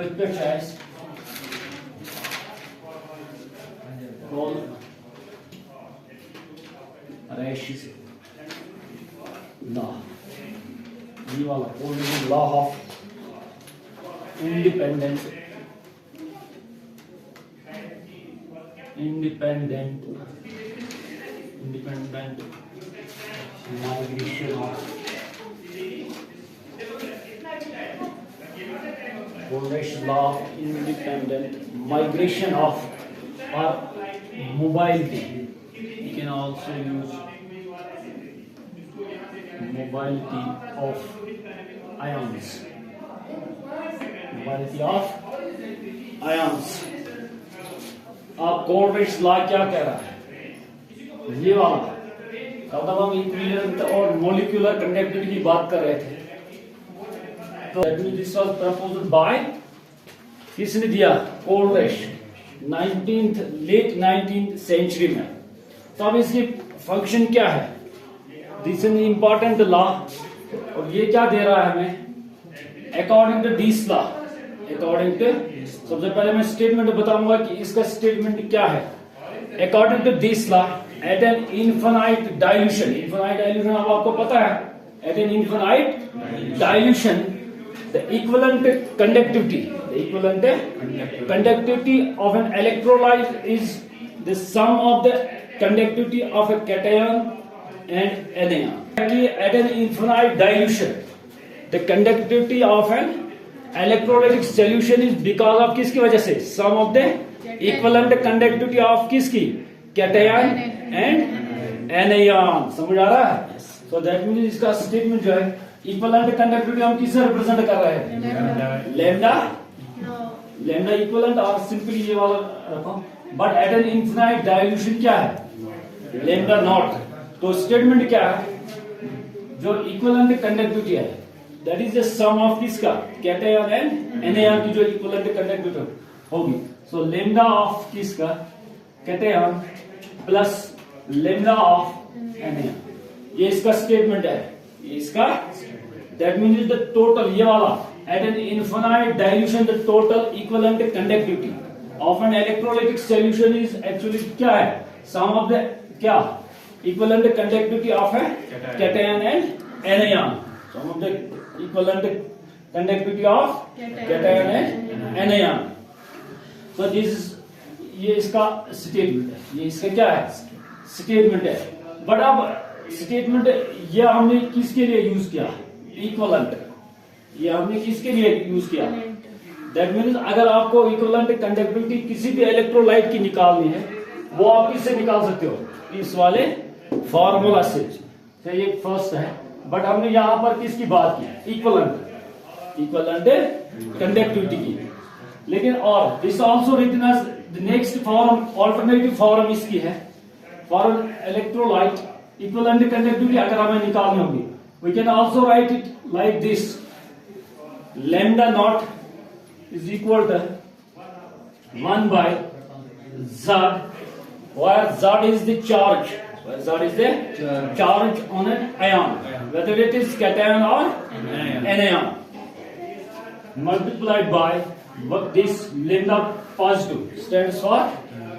Exercise called Rashi's law. ये वाला law of independent migration of Polish law of independent migration of or mobility. You can also use mobility of ions. Mobility of ions. आप कोल्ड्रिच law क्या कह रहा है? ये वाला कब हम इक्विवेलेंट और मोलिकुलर कंडक्टिविटी की बात कर रहे थे, तो this was proposed by किसने दिया? कोल्ड्रिच, लेट 19th सेंचुरी में. तो अब इसकी फंक्शन क्या है? दिस इज इंपॉर्टेंट लॉ, और ये क्या दे रहा है हमें? According to this law, according to, सबसे पहले मैं स्टेटमेंट बताऊंगा कि इसका स्टेटमेंट क्या है. According to this law, at an infinite dilution अब आपको पता है, at an infinite dilution the equivalent conductivity of an electrolyte is the sum of the conductivity of a cation and anion. At an infinite dilution, the conductivity of an electrolytic solution is because of किसकी वजह से? sum of the equivalent conductivity of किसकी? cation and anion. समझ आ रहा है? So that means इसका statement जो है, इक्विवेलेंट कंडक्टिविटी हम किससे रिप्रेजेंट कर रहे हैं? लैम्डा इक्विवेलेंट, और सिंपली ये वाला रखो. But at an infinite dilution क्या है? Lambda naught. तो स्टेटमेंट क्या है? जो इक्विवेलेंट कंडक्टिविटी है, that is the sum of किसका? कैटायन एंड एनायन की जो इक्विवेलेंट कंडक्टिविटी होगी. सो लैम्डा ऑफ किसका? Cation plus lambda of anion. ये इसका स्टेटमेंट है. इसका that means the total, ये वाला, at an infinite dilution the total equivalent conductivity of an electrolytic solution is actually क्या है? sum of the क्या? equivalent conductivity of a cation and anion. sum of the equivalent conductivity of cation and anion. so this ये इसका statement है. ये इसका क्या है? स्टेटमेंट है. बट अब स्टेटमेंट ये हमने किसके लिए यूज किया? इक्विवेलेंट. ये हमने किसके लिए यूज किया? दैट मीन्स अगर आपको इक्विवेलेंट कंडक्टिविटी किसी भी इलेक्ट्रोलाइट की निकालनी है, वो आप किससे निकाल सकते हो? इस वाले फॉर्मूला से. तो ये फर्स्ट है, बट हमने यहां पर किसकी बात की? इक्विवेलेंट कंडक्टिविटी की. लेकिन और this also written as the next form, alternative form इसकी है फॉर इलेक्ट्रोलाइट इक्विवेलेंट कंडक्टिविटी अगर हमें निकालनी होगी. We can also write it like this, lambda naught is equal to 1 by Z, where Z is the charge, charge on an ion, whether it is cation or anion, multiplied by what this lambda positive stands for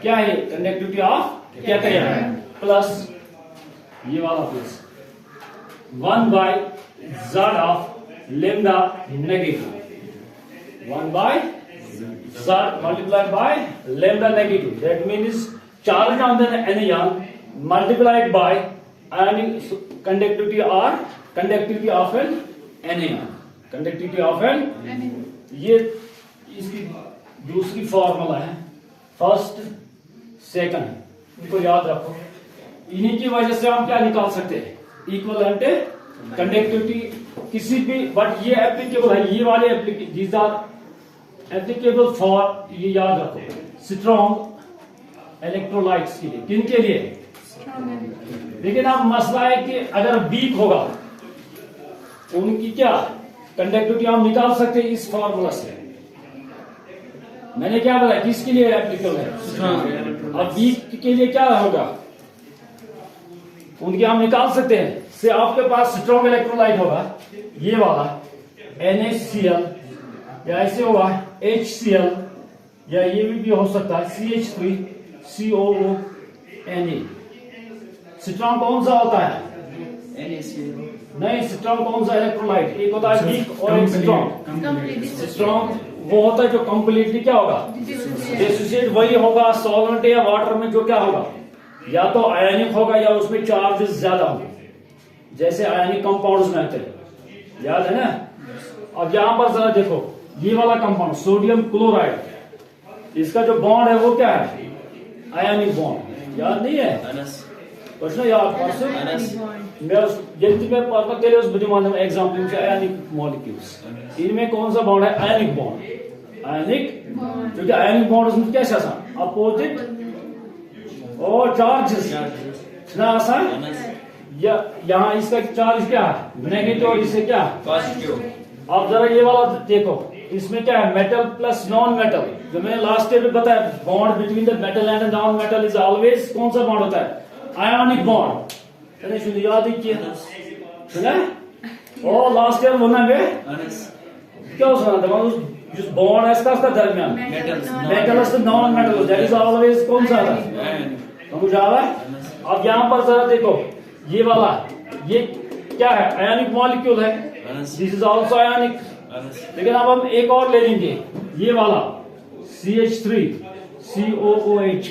क्या है? Conductivity of cation plus ये वाला plus 1 by Z of lambda negative, 1 by Z multiplied by lambda negative. That means charge on the anion multiplied by conductivity or conductivity of an anion. Conductivity of an ये इसकी दूसरी formula है. First second इनको याद रखो. इन्हीं की वजह से हम क्या निकाल सकते हैं? इक्विवेलेंट कंडक्टिविटी किसी भी, बट ये एप्लीकेबल है, ये वाले दीज आर एप्लीकेबल फॉर, ये याद रखो, स्ट्रॉन्ग इलेक्ट्रोलाइट्स के लिए. किन के लिए? लेकिन अब मसला है कि अगर वीक होगा, उनकी क्या कंडक्टिविटी हम निकाल सकते हैं इस फॉर्मूला से. मैंने क्या बताया किसके लिए एप्लीकेबल है? अब वीक के लिए क्या होगा? उनके हम निकाल सकते हैं. से आपके पास स्ट्रॉन्ग इलेक्ट्रोलाइट होगा, ये वाला NaCl या ऐसे होगा HCl, या ये भी हो सकता है CH3COONA। स्ट्रॉन्ग कौन सा होता है? नहीं, स्ट्रॉन्ग कौन सा इलेक्ट्रोलाइट? एक होता है वीक और एक स्ट्रॉन्ग। स्ट्रॉन्ग वो होता है जो कंप्लीटली क्या होगा, डिसोसिएट। वही होगा सॉल्वेंट या वाटर में जो क्या होगा, या तो आयनिक होगा या उसमें चार्जेस ज्यादा होंगे, जैसे आयनिक कंपाउंड्स में आते हैं, याद है ना। अब यहां पर जरा देखो, ये वाला कंपाउंड सोडियम क्लोराइड, इसका जो बॉन्ड है वो क्या है? Ionic bond. याद नहीं है कुछ ना याद परसों एग्जाम्पल आयनिक मॉलिक्यूल्स, इनमें कौन सा बॉन्ड है? आयनिक बॉन्ड। आयनिक, क्योंकि आयनिक बॉन्ड क्या अपोजिट और चार्जेस ना आसान। या यहाँ इसका चार्ज क्या है? नेगेटिव, और इससे क्या पॉजिटिव। अब जरा ये वाला देखो, इसमें क्या है? Metal plus non metal. जो मैंने लास्ट ईयर में बताया, bond between the metal and non metal is always कौन सा बॉन्ड होता है? Ionic bond. याद ही किया सुना? और लास्ट ईयर होना में क्या सुना था? जिस बॉन्ड है इसका दरमियान metal non metal, that is always कौन सा था? समझ आ रहा है? अब यहाँ पर जरा देखो, ये वाला, ये क्या है? आयनिक मॉलिक्यूल है, दिस इज ऑल्सो आयनिक। लेकिन अब हम एक और ले लेंगे, ये वाला CH3COOH,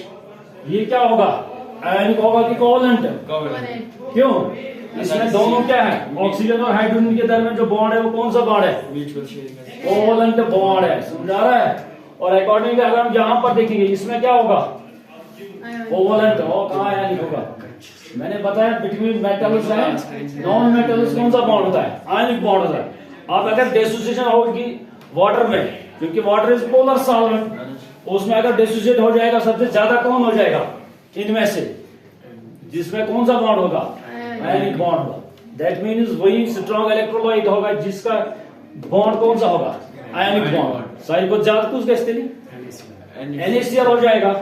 ये क्या होगा? आयनिक होगा कि कोवलेंट? क्यों? इसमें दोनों क्या है? ऑक्सीजन और हाइड्रोजन के दरमियान जो बॉन्ड है वो कौन सा बॉन्ड है? कोवलेंट बॉन्ड है। समझ आ रहा है? और अकॉर्डिंगली अगर हम यहाँ पर देखेंगे, इसमें क्या होगा? कोवलेंट। और कहाँ आयनिक होगा? मैंने बताया between metals and non metals कौन सा बॉन्ड होता है? आयनिक बॉन्ड होता है। अब अगर डिसोसिएशन होगी वाटर में, क्योंकि वाटर इज पोलर सॉल्वेंट, उसमें अगर डिसोसिएट हो जाएगा सबसे ज्यादा कौन हो जाएगा इनमें से? जिसमें कौन सा बॉन्ड होगा? आयनिक बॉन्ड होगा। दैट मीन्स वही स्ट्रॉन्ग इलेक्ट्रोलाइट होगा जिसका बॉन्ड कौन सा होगा? Ionic bond. सारी को ज्यादा कुछ कहते नहीं, NaCl हो जाएगा।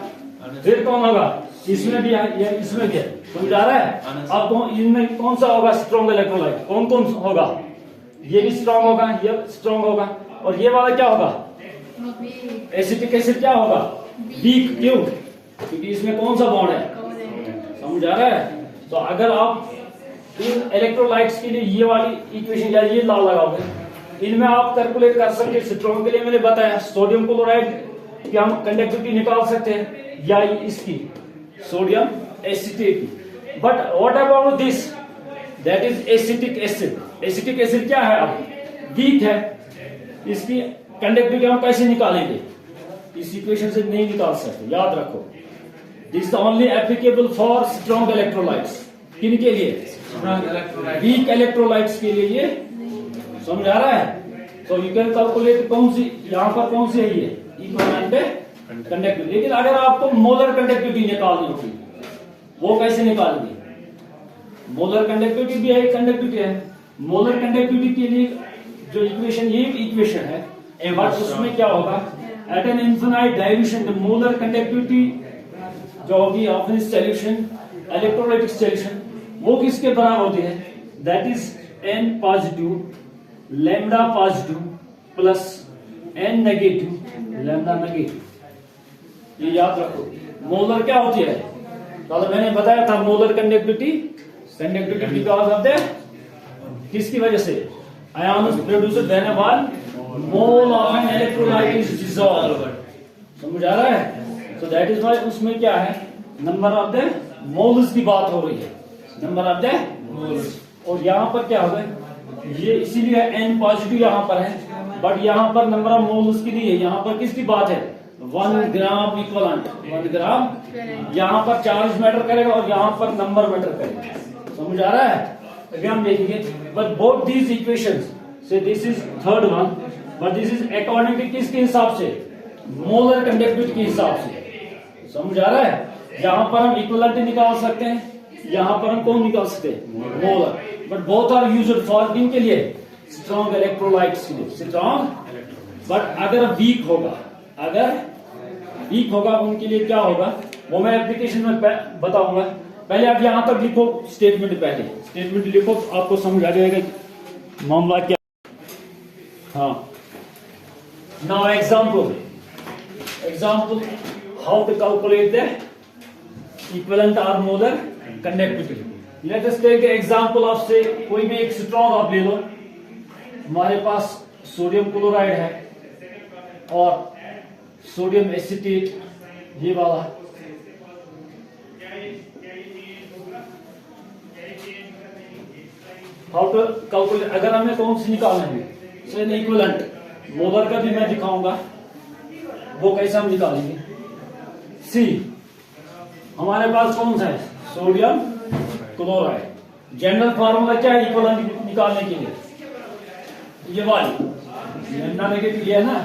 फिर कौन होगा? इसमें भी है या इसमें भी है। समझ आ रहा है? अब इनमें कौन सा होगा स्ट्रॉन्ग इलेक्ट्रोलाइट? कौन कौन होगा? ये भी स्ट्रॉन्ग होगा, ये स्ट्रॉन्ग होगा, और ये वाला क्या होगा? एसिटिक एसिड क्या होगा? वीक। क्यों? क्योंकि इसमें कौन सा बॉन्ड है? समझ आ रहा है? तो अगर आप इन इलेक्ट्रोलाइट्स के लिए ये वाली इक्वेशन या ये लॉ लगाओगे, इनमें आप कैलकुलेट कर सकते। स्ट्रॉन्ग के लिए मैंने बताया सोडियम क्लोराइड की हम कंडक्टिविटी निकाल सकते हैं, या इसकी sodium acetate. But what about this? That is acetic acid. Acetic acid क्या है? अब वीक है, इसकी कंडक्टिविटी हम कैसे निकालेंगे? इस इक्वेशन से नहीं निकाल सकते, याद रखो। This is only applicable for strong electrolytes. किन के लिए? वीक इलेक्ट्रोलाइट्स के लिए। ये समझ आ रहा है? तो यू कैन कैलकुलेट कौन सी यहाँ पर कौन सी है ये इक्विवेलेंट कंडक्टिविटी। लेकिन अगर आपको मोलर कंडक्टिविटी निकालनी होगी, वो कैसे निकालेंगे? मोलर कंडक्टिविटी भी है, कंडक्टिविटी है। मोलर कंडक्टिविटी के लिए जो इक्वेशन, ये इक्वेशन है, बट उसमें क्या होगा? At an infinite dilution the molar conductivity जो होगी of this solution, electrolytic solution, वो किसके बराबर होती है? That is N positive lambda positive plus N negative lambda negative. ये याद रखो। मोलर क्या होती है? तो मैंने बताया था molar conductivity because of the किसकी वजह से? Ion produced when one mole of an electrolyte is dissolved. समझ आ रहा है? सो दैट इज व्हाई उसमें क्या है? नंबर ऑफ द मोल्स की बात हो रही है, नंबर ऑफ द मोल्स। और यहाँ पर क्या होगा? ये इसीलिए N पॉजिटिव यहाँ पर है, बट यहाँ पर नंबर ऑफ मोल्स की नहीं है। यहाँ पर किसकी बात है? 1 ग्राम इक्वलेंट, 1 ग्राम। यहाँ पर चार्ज मैटर करेगा और यहाँ पर नंबर मैटर करेगा। समझ आ रहा है? अभी हम देखेंगे, बट बोथ दीज इक्वेशंस से this is third one, but this is according to किसके हिसाब से? मोलर कंडक्टिविटी के हिसाब से। समझ आ रहा है? यहाँ पर हम इक्वलेंट निकाल सकते हैं, यहाँ पर हम कौन निकाल सकते हैं? Molar. But both are used for किन के लिए? स्ट्रॉन्ग इलेक्ट्रोलाइट्स के लिए, स्ट्रॉन्ग। बट अगर वीक होगा उनके लिए क्या होगा वो मैं एप्लीकेशन में बताऊंगा। पहले आप यहां तक लिखो स्टेटमेंट, पहले स्टेटमेंट लिखो, आपको समझ आ जाएगा मामला क्या। हाँ Now example how to calculate the equivalent or molar conductivity. Let us take the example of say कोई भी एक स्ट्रॉन्ग आप ले लो, हमारे पास सोडियम क्लोराइड है और सोडियम एसिटेट ये वाला, हाउ टू कैलकुलेट, अगर हमें कौन सी निकालना है सो इन इक्विवेलेंट मोलर का भी मैं दिखाऊंगा वो कैसे हम निकालेंगे। सी हमारे पास कौन सा है सोडियम क्लोराइड, जनरल फार्मूला क्या है इक्विवेलेंट निकालने के लिए, ये वाली लेमडा नेगेटिव है ना,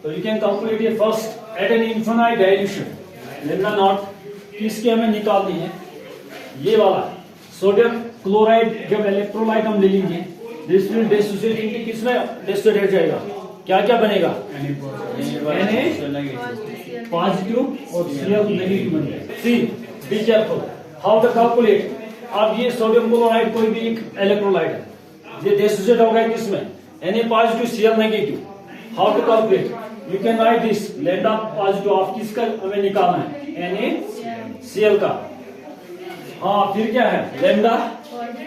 तो यू कैन कैलकुलेट ये first at an infinite dilution lambda naught, किसकी हमें निकालनी है ये वाला सोडियम क्लोराइड। जब इलेक्ट्रोलाइट हम ले लेंगे दिस विल डिसोसिएट इनटू किसमें डिसोसिएट हो जाएगा, क्या क्या बनेगा Na पॉजिटिव और Cl नेगेटिव बन जाएगा। See be careful how to calculate, अब ये सोडियम क्लोराइड कोई भी एक इलेक्ट्रोलाइट है, ये डिसोसिएट हो गया किसमें Na positive Cl negative, how to calculate you can write this lambda positive of किसका हमें निकालना है NaCl का, हाँ फिर क्या है लेमडा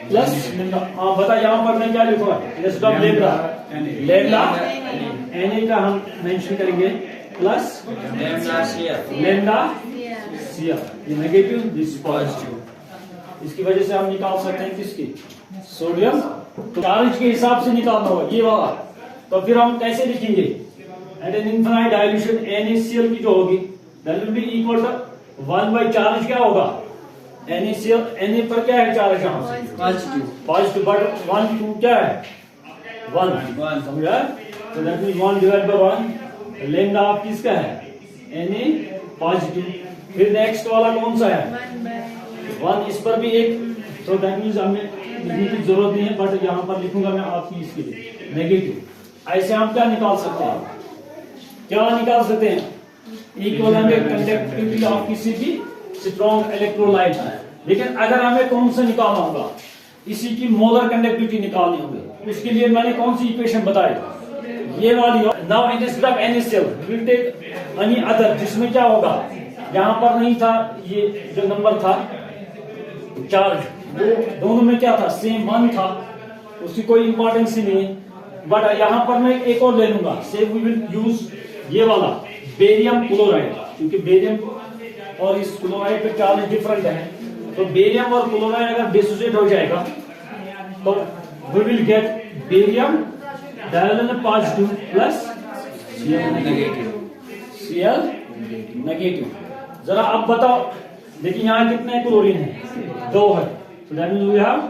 प्लस लेमडा, हाँ बता यहाँ पर मैं क्या लिखूंगा लेमडा लेमडा Na का हम मेंशन करेंगे प्लस लेमडा Cl, ये नेगेटिव दिस पॉजिटिव, इसकी वजह से हम निकाल सकते हैं किसकी सोडियम, तो चार्ज के हिसाब से निकालना होगा ये वाला, तो फिर हम कैसे लिखेंगे at an infinite dilution NaCl की जो होगी that will be equal to 1 by charge क्या होगा NaCl, Na पर क्या है चार्ज पॉजिटिव बट 1 2 क्या है 1 समझा, तो that means 1 divide by 1 lambda of किसका है Na पॉजिटिव, फिर नेक्स्ट वाला कौन सा है 1, इस पर भी एक, तो दैट मींस हमें लिखने की जरूरत नहीं है बट यहाँ पर लिखूंगा मैं आपकी इसके लिए नेगेटिव। ऐसे हम क्या निकाल सकते हैं, क्या निकाल सकते हैं इक्विवेलेंट कंडक्टिविटी ऑफ किसी भी स्ट्रॉन्ग इलेक्ट्रोलाइट है, लेकिन अगर हमें कौन सा निकालना होगा इसी की मोलर कंडक्टिविटी निकालनी होगी, इसके लिए मैंने कौन सी इक्वेशन बताई ये वाली। Now instead of NaCl we will take any other, जिसमें क्या होगा यहाँ पर नहीं था ये जो नंबर था चार्ज वो दोनों में क्या था सेम 1 था, उसकी कोई इंपॉर्टेंस ही नहीं है, बट यहाँ पर मैं एक और ले लूंगा से वी विल यूज ये वाला बेरियम क्लोराइड, क्योंकि बेरियम और इस क्लोराइड पे चार्ज डिफरेंट है, तो बेरियम और क्लोराइड अगर डिसोसिएट हो जाएगा तो we will get barium diagonal positive plus Cl negative. जरा अब बताओ देखिए यहाँ कितने क्लोरीन है 2 है, so that means we have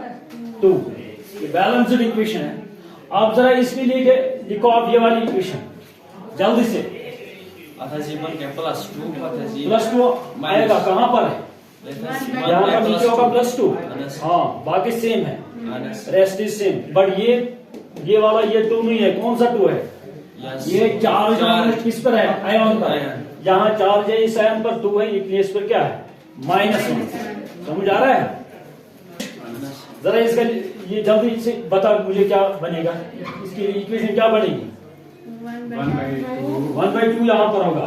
2, ये बैलेंस्ड इक्वेशन है। आप जरा इसके लिए लिखो आप ये वाली इक्वेशन जल्दी से, प्लस 2 आएगा कहाँ पर है यहाँ पर नीचे होगा +2, हाँ बाकी सेम है रेस्ट इज सेम, बट ये वाला ये 2 नहीं है, कौन सा 2 है ये चार्ज किस पर है आयन पर, यहाँ चार्ज है इस आयन पर 2 है, इस पर क्या है -1, समझ आ रहा है। जरा इसका ये जल्दी से बता मुझे क्या बनेगा, इसकी इक्वेशन क्या बनेगी 1/2 यहाँ पर होगा,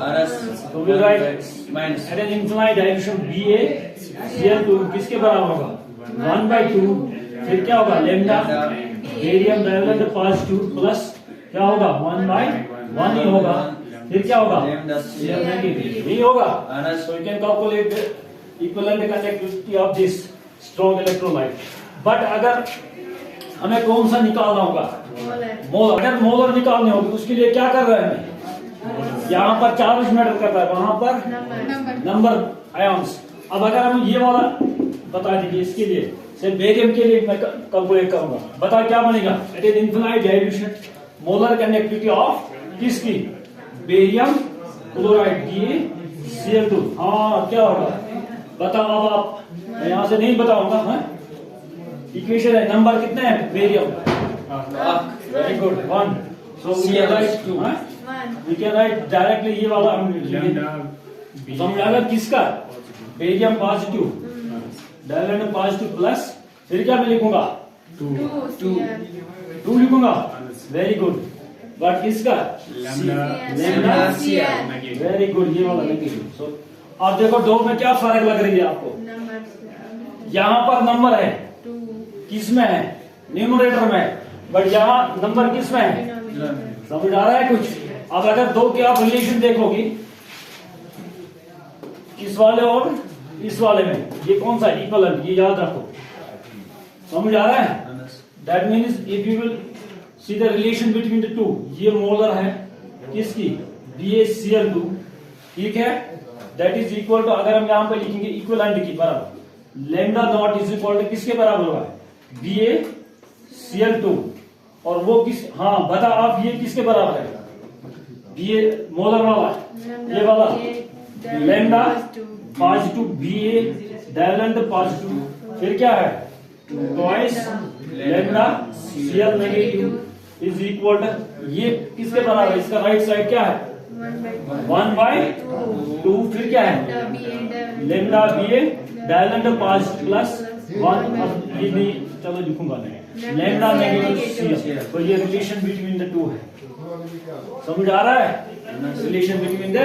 तो will write at an infinite dilution BaCl2 किसके बराबर होगा 1/2, फिर क्या होगा lambda barium diagonal positive plus क्या होगा 1/1 ही होगा, फिर क्या होगा Cl नेगेटिव ही होगा, so you can calculate the equivalent conductivity of this strong electrolyte. But अगर हमें कौन सा निकालना होगा मोलर, अगर मोलर निकालने होगी उसके लिए क्या कर रहे हैं यहाँ पर चार्ज मैटर कर रहा है, वहां पर नंबर आयन्स। अब अगर हम ये वाला बता दीजिए इसके लिए से बेरियम के लिए मैं कैलकुलेट करूंगा, बता क्या बनेगा at an infinite dilution molar conductivity of किसकी बेरियम क्लोराइड BaCl2, हाँ क्या होगा बताओ। अब आप यहाँ से नहीं बताऊंगा, हाँ इक्वेशन है नंबर कितने हैं barium, very good 1, so we can write 2, we can write directly ये वाला हम समझाएगा किसका barium positive diagonal positive plus फिर क्या मैं लिखूंगा 2 लिखूंगा, वेरी गुड बट किसका? lambda CL वेरी गुड, ये वाला नेगेटिव। सो अब देखो दो में क्या फर्क लग रही है आपको? यहाँ पर नंबर है, किसमें है? न्यूमरेटर में, बट यहाँ नंबर किसमें है? समझ आ रहा है कुछ? अब अगर दो के आप रिलेशन देखोगी, इस वाले और इस वाले में, ये कौन सा इक्वलेंट, ये याद रखो। समझ आ रहा है? That means if you will see the relation between the two, ये मोलर है किसकी? BaCl2, ठीक है? दैट इज इक्वल टू, अगर हम यहां पे लिखेंगे इक्वलेंट की बराबर, lambda naught is equal to किसके बराबर होगा? BaCl2। और वो किस, हाँ बता आप, ये किसके बराबर है? Ba मोलर वाला, ये वाला lambda positive, Ba divalent positive, फिर क्या है? Twice lambda Cl negative is equal to, ये किसके बराबर है? इसका राइट साइड क्या है? 1/2। फिर क्या है? Lambda Ba divalent positive plus 1, अब ये नहीं, चलो लिखूंगा नहीं, लैम्डा नेगेटिव Cl। तो ये रिलेशन बिटवीन द टू है। समझ आ रहा है? Relation between the.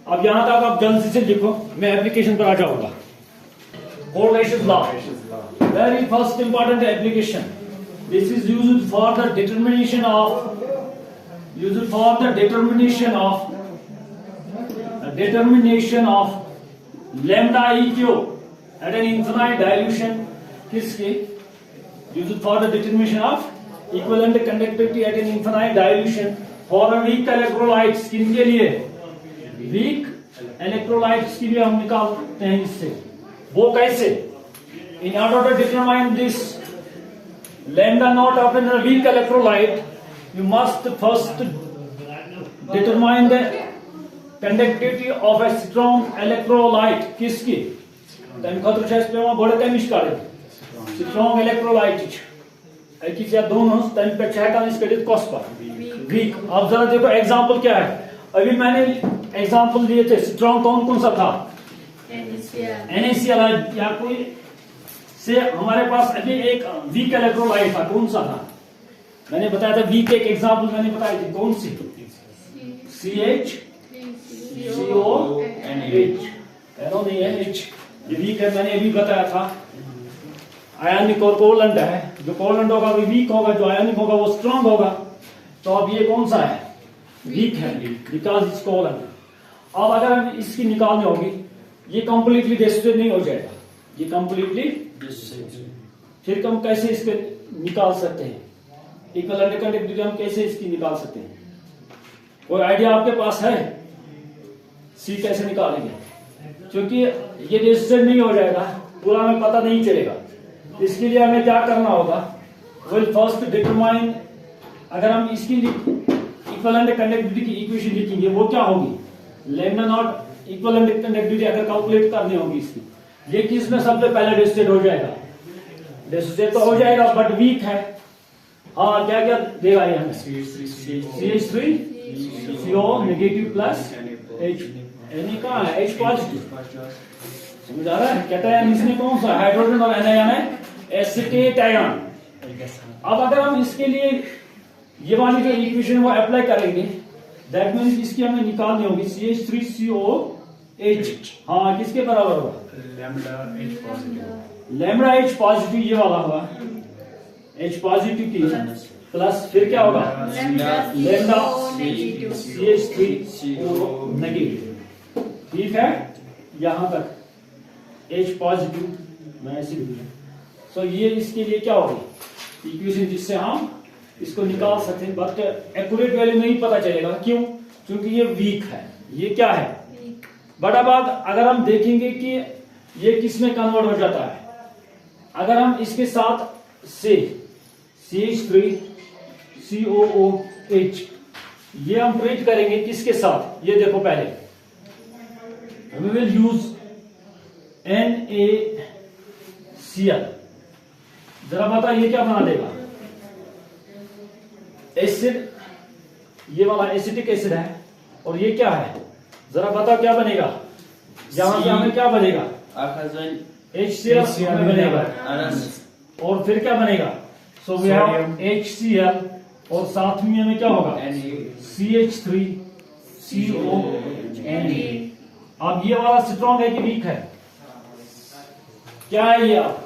अब यहां तक आप जल्दी से लिखो, मैं एप्लीकेशन पर आ जाऊंगा। Correlation law, very first important application. This is used for the determination of lambda EQ at an infinite dilution, किसके? Used for the determination of equivalent conductivity at an infinite dilution for a weak electrolytes। किनके लिए? Weak electrolytes की भी हम निकालते हैं इससे। वो कैसे? In order to determine this lambda naught of a weak electrolyte, you must first determine the conductivity of a strong electrolyte। किसकी? तम खतर छे पे बड़ तमिश काढे स्ट्रांग इलेक्ट्रोलाइट एक या दोनों तम पे छे का इस कडित कॉस पर वीक। अब जरा देखो एग्जांपल क्या है। अभी मैंने एग्जांपल दिए थे, स्ट्रांग कौन सा था? NaCl। या कोई से हमारे पास अभी एक वीक इलेक्ट्रोलाइट था, कौन सा था? मैंने बताया था वीक, एक एग्जांपल मैंने बताई थी, कौन सी? CH2OH, एरो नहीं है H, ये वीक है, मैंने अभी बताया था। आयनिक और कोवलेंट है, जो कोवलेंट होगा वो वीक होगा, जो आयनिक होगा वो स्ट्रांग होगा। तो अब ये कौन सा है? वीक है, बिकॉज इट्स कोवलेंट। अब अगर हम इसकी निकालनी होगी, ये कंप्लीटली डिसोसिएट नहीं हो जाएगा, ये कंप्लीटली। फिर हम कैसे इसके निकाल सकते हैं? इक्विवेलेंट कंडक्टिविटी हम कैसे इसकी निकाल सकते हैं? कोई आइडिया आपके पास है? सी कैसे निकालेंगे? क्योंकि ये डिसोसिएट नहीं हो जाएगा, पूरा हमें पता नहीं चलेगा। इसके लिए हमें क्या करना होगा? विल फर्स्ट डिटरमाइन, अगर हम इसकी इक्विवेलेंट कंडक्टिविटी की इक्वेशन लिखेंगे, वो क्या होगी? लैम्डा नॉट इक्विवेलेंट कंडक्टिविटी अगर कैलकुलेट करनी होगी इसकी, ये किस में सबसे पहले डिसोसिएट हो जाएगा? डिसोसिएट तो हो जाएगा बट वीक है। हाँ, क्या क्या देगा ये हमें? CH3CO negative plus H, Na कहाँ है? H positive. समझ आ रहा है? कैटायन इसमें कौन सा? हाइड्रोजन और एनायन है एसिटेट आयन। अब अगर हम इसके लिए ये वाली जो इक्वेशन वो अप्लाई करेंगे, दैट मींस इसकी हमें निकालनी होगी CH3COH। हाँ, किसके बराबर होगा? लैम्डा H पॉजिटिव, ये वाला होगा H पॉजिटिव की प्लस फिर क्या होगा? Lambda CH3CO negative. ठीक है, यहां तक H पॉजिटिव मैं ऐसे लिख दूं। सो ये इसके लिए क्या होगी? इक्वेशन जिससे हम इसको निकाल सकते हैं, बट एक्यूरेट वैल्यू नहीं पता चलेगा। क्यों? क्योंकि ये वीक है। ये क्या है? बट अब अगर हम देखेंगे कि ये किस में कन्वर्ट हो जाता है, अगर हम इसके साथ से CH3COOH ये हम ट्रीट करेंगे किसके साथ? ये देखो पहले we will use NaCl। जरा बता ये क्या बना देगा? एसिड, ये वाला एसिटिक एसिड है, और ये क्या है? जरा बता क्या बनेगा? यहां से हमें क्या बनेगा? HCl बनेगा, और फिर क्या बनेगा? सो वी हैव HCl और सातवीं में क्या होगा CH3 CO Na। अब ये वाला स्ट्रॉन्ग है कि वीक है? क्या है ये? आप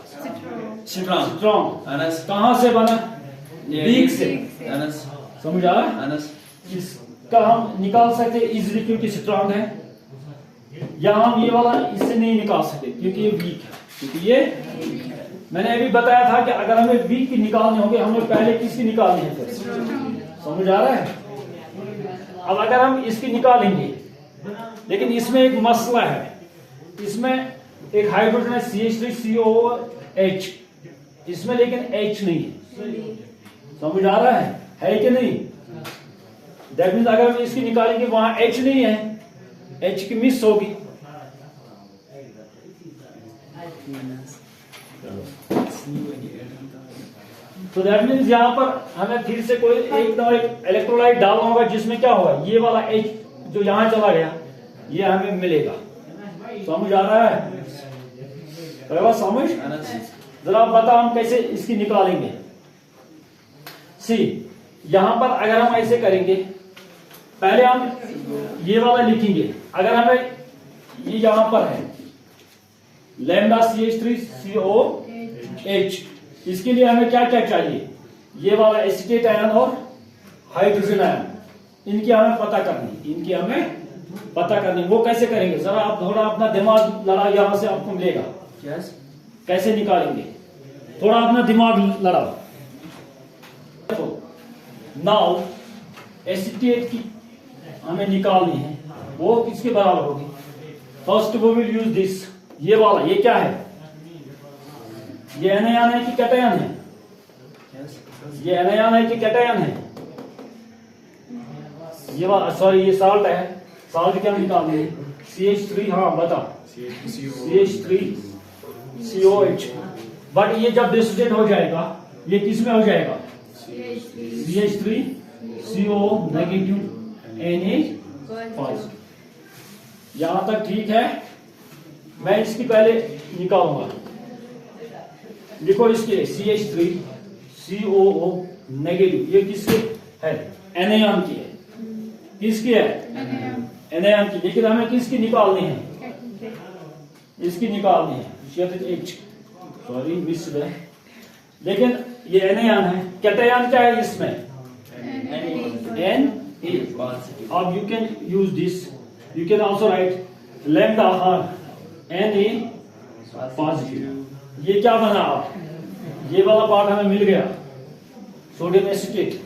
Strong. Strong Anas. कहां से बना? वीक से। Anas. समझ आ रहा है? Anas. इसका हम निकाल सकते इजिली क्योंकि स्ट्रॉन्ग है, या हम ये वाला इससे नहीं निकाल सकते क्योंकि ये वीक है। क्योंकि ये मैंने अभी बताया था कि अगर हमें वीक की निकालनी होगी हमें पहले किसकी निकालनी है? फिर समझ आ रहा है? अब अगर हम इसकी निकालेंगे, लेकिन इसमें एक मसला है, इसमें एक हाइड्रोजन है CH3COH, इसमें लेकिन H नहीं है। समझ आ रहा है कि नहीं? दैट मीन्स अगर हम इसकी निकालेंगे वहां H नहीं है, H की मिस होगी। तो दैट मीन्स यहाँ पर हमें फिर से कोई एक इलेक्ट्रोलाइट डालना होगा जिसमें क्या होगा, ये वाला H जो यहां चला गया ये हमें मिलेगा। समझ आ रहा है? समझ? जरा आप बताओ हम कैसे इसकी निकालेंगे। सी यहां पर अगर हम ऐसे करेंगे, पहले हम ये वाला लिखेंगे। अगर हमें ये यहां पर है लैम्डा CH3COH, इसके लिए हमें क्या क्या चाहिए? ये वाला एसीटेट आयन और हाइड्रोजन आयन, इनकी हमें पता करनी। वो कैसे करेंगे? जरा आप थोड़ा अपना दिमाग लड़ा, यहां से आपको मिलेगा। कैसे निकालेंगे? थोड़ा अपना दिमाग लड़ाओ। नाउ एसीटेट की हमें निकालनी है, वो किसके बराबर होगी? फर्स्ट वो विल यूज दिस, ये वाला। ये क्या है? ये एनायन है कि कैटायन है? ये एनायन है कि कैटायन है? ये वाला, सॉरी ये साल्ट है। साल्ट क्या निकालेंगे? CH3, हाँ बता, CH3COH। बट ये जब डिसोसिएट हो जाएगा ये किस में हो जाएगा? CH3CO negative Na positive. यहां तक ठीक है? मैं इसकी पहले निकालूंगा। लिखो इसके CH3COO नेगेटिव, ये किसके है? एनायन की है। किसकी है? एनायन की। लेकिन हमें किसकी निकालनी है? इसकी निकालनी है। सॉरी मिस है, लेकिन ये एनायन है। कैटायन क्या है इसमें? Na। अब you can use this, you can also right lambda Na positive. ये क्या बना? आप ये वाला पार्ट हमें मिल गया, sodium acetate.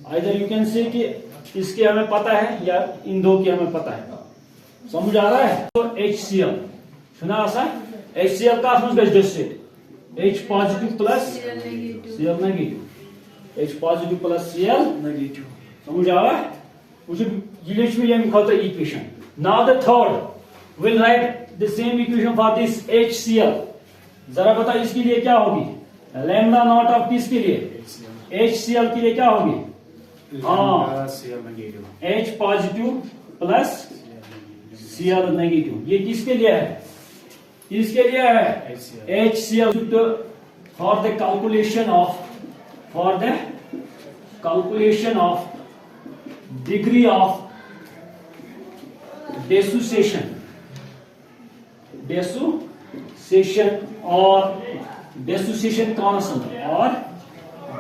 Either you can say कि इसके हमें पता है या इन दो की हमें पता है। समझ आ रहा है? तो HCl सुना आसा HCl का dissociate H positive plus Cl negative, H positive plus Cl negative. समझ आ रहा है? ये equation. Now the third will write the same equation for this HCl। जरा बता इसके लिए क्या होगी? लैम्डा नॉट ऑफ किसके लिए? HCl के लिए क्या होगी? हाँ, H positive plus Cl negative. ये किसके लिए है? इसके लिए है HCl for the calculation of degree of dissociation और डेसोसिएशन कांस्टेंट और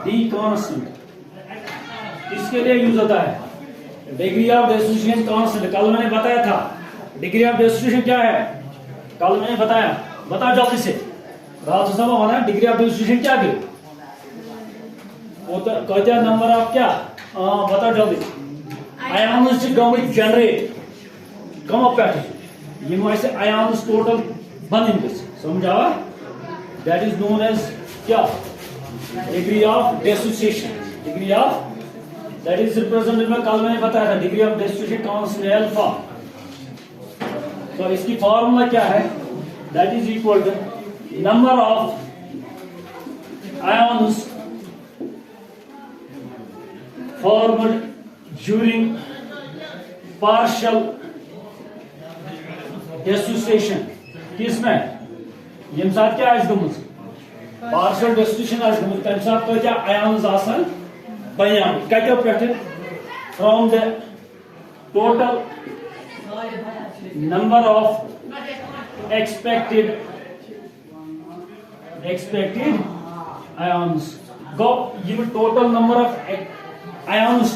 डी कांस्टेंट। इसके लिए यूज होता है डिग्री ऑफ डेसोसिएशन कांस्टेंट। कल मैंने बताया था डिग्री ऑफ डेसोसिएशन क्या है? कल मैंने बताया, बताओ जल्दी से। रात सब होना डिग्री ऑफ डेसोसिएशन क्या है? वो तो कहते हैं नंबर ऑफ क्या? बताओ जल्दी। आयन्स जनरेट कम अप यम आयन्स टोटल बन। समझा? दैट इज नोन एज क्या? Degree of dissociation. Degree of that is represented में कल मैंने बताया था degree of dissociation constant alpha. तो इसकी फॉर्मूला क्या है? That is equal to number of ions formed during partial dissociation। किसमें? यम साथ क्या आस गमज? पार्शियल डेसोसिएशन आस गमज। तम साथ क्या आयन्स आसान बयान कतो पे from the total number of expected ions go ये total number of ions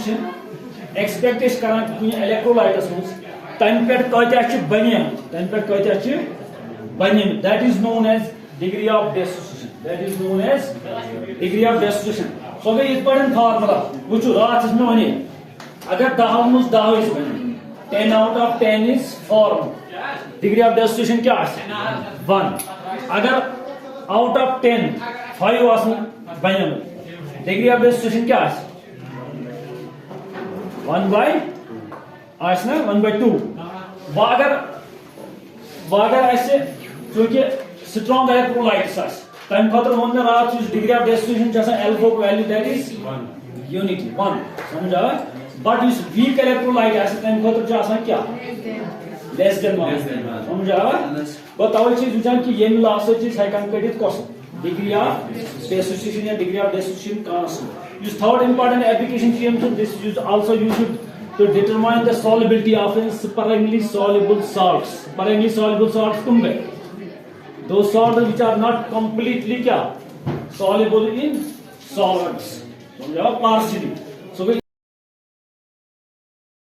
expect is करा कि electrolytes में तन पे कत बनियम that is known as degree of dissociation so गई इस पर फार्मूला वुचु रात में वने अगर 10 मुझ 10 10 out of 10 is form degree of dissociation क्या है 1 अगर out of 10 5 आसन बनियम degree of dissociation क्या है 1 by 2 वागर ऐसे क्योंकि strong electrolytes आस तम खतर वन में रात degree of dissociation जैसा alpha value that is unity 1 समझा but इस weak electrolyte आस तम खतर जैसा क्या less than 1 समझा तो तवल चीज विचार कि ये मिला से चीज है competitive cost degree of dissociation या degree of dissociation constant use third important application theorem so this is also used to determine the solubility of sparingly soluble salts तुम गए those salts which are not completely क्या soluble in solvents समझा partially